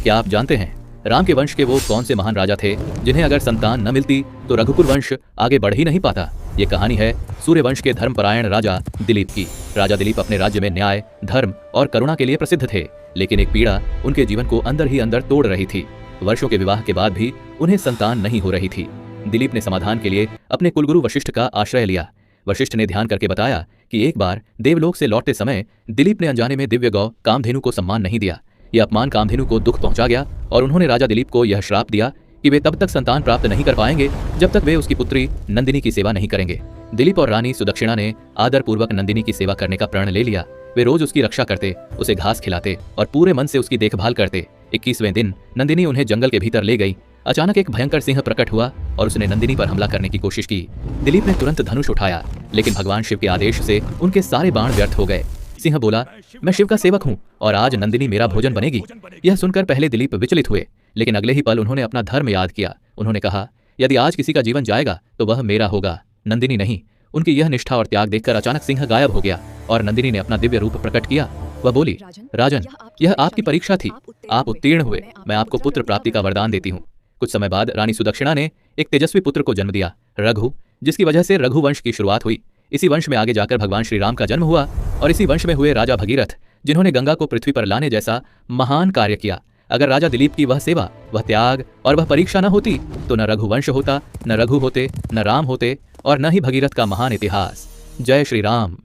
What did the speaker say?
क्या आप जानते हैं राम के वंश के वो कौन से महान राजा थे जिन्हें अगर संतान न मिलती तो रघुकुल वंश आगे बढ़ ही नहीं पाता? ये कहानी है सूर्यवंश के धर्मपरायण राजा दिलीप की। राजा दिलीप अपने राज्य में न्याय, धर्म और करुणा के लिए प्रसिद्ध थे, लेकिन एक पीड़ा उनके जीवन को अंदर ही अंदर तोड़ रही थी। वर्षों के विवाह के बाद भी उन्हें संतान नहीं हो रही थी। दिलीप ने समाधान के लिए अपने कुलगुरु वशिष्ठ का आश्रय लिया। वशिष्ठ ने ध्यान करके बताया कि एक बार देवलोक से लौटते समय दिलीप ने अनजाने में दिव्य गौ कामधेनु को सम्मान नहीं दिया। यह अपमान कामधेनु को दुख पहुंचा गया और उन्होंने राजा दिलीप को यह श्राप दिया कि वे तब तक संतान प्राप्त नहीं कर पाएंगे जब तक वे उसकी पुत्री नंदिनी की सेवा नहीं करेंगे। दिलीप और रानी सुदक्षिणा ने आदर पूर्वक नंदिनी की सेवा करने का प्रण ले लिया। वे रोज उसकी रक्षा करते, उसे घास खिलाते और पूरे मन से उसकी देखभाल करते। 21वें दिन नंदिनी उन्हें जंगल के भीतर ले गई। अचानक एक भयंकर सिंह प्रकट हुआ और उसने नंदिनी पर हमला करने की कोशिश की। दिलीप ने तुरंत धनुष उठाया, लेकिन भगवान शिव के आदेश से उनके सारे बाण व्यर्थ हो गए। सिंह बोला, मैं शिव का सेवक हूँ और आज नंदिनी मेरा भोजन बनेगी। यह सुनकर पहले दिलीप विचलित हुए, लेकिन अगले ही पल उन्होंने अपना धर्म याद किया। उन्होंने कहा, यदि आज किसी का जीवन जाएगा तो वह मेरा होगा, नंदिनी नहीं। उनकी यह निष्ठा और त्याग देखकर अचानक सिंह गायब हो गया और नंदिनी ने अपना दिव्य रूप प्रकट किया। वह बोली, राजन, यह आपकी परीक्षा थी, आप उत्तीर्ण हुए, मैं आपको पुत्र प्राप्ति का वरदान देती हूँ। कुछ समय बाद रानी सुदक्षिणा ने एक तेजस्वी पुत्र को जन्म दिया, रघु, जिसकी वजह से रघुवंश की शुरुआत हुई। इसी वंश में आगे जाकर भगवान श्री राम का जन्म हुआ और इसी वंश में हुए राजा भगीरथ, जिन्होंने गंगा को पृथ्वी पर लाने जैसा महान कार्य किया। अगर राजा दिलीप की वह सेवा, वह त्याग और वह परीक्षा न होती तो न रघुवंश होता, न रघु होते, न राम होते और न ही भगीरथ का महान इतिहास। जय श्री राम।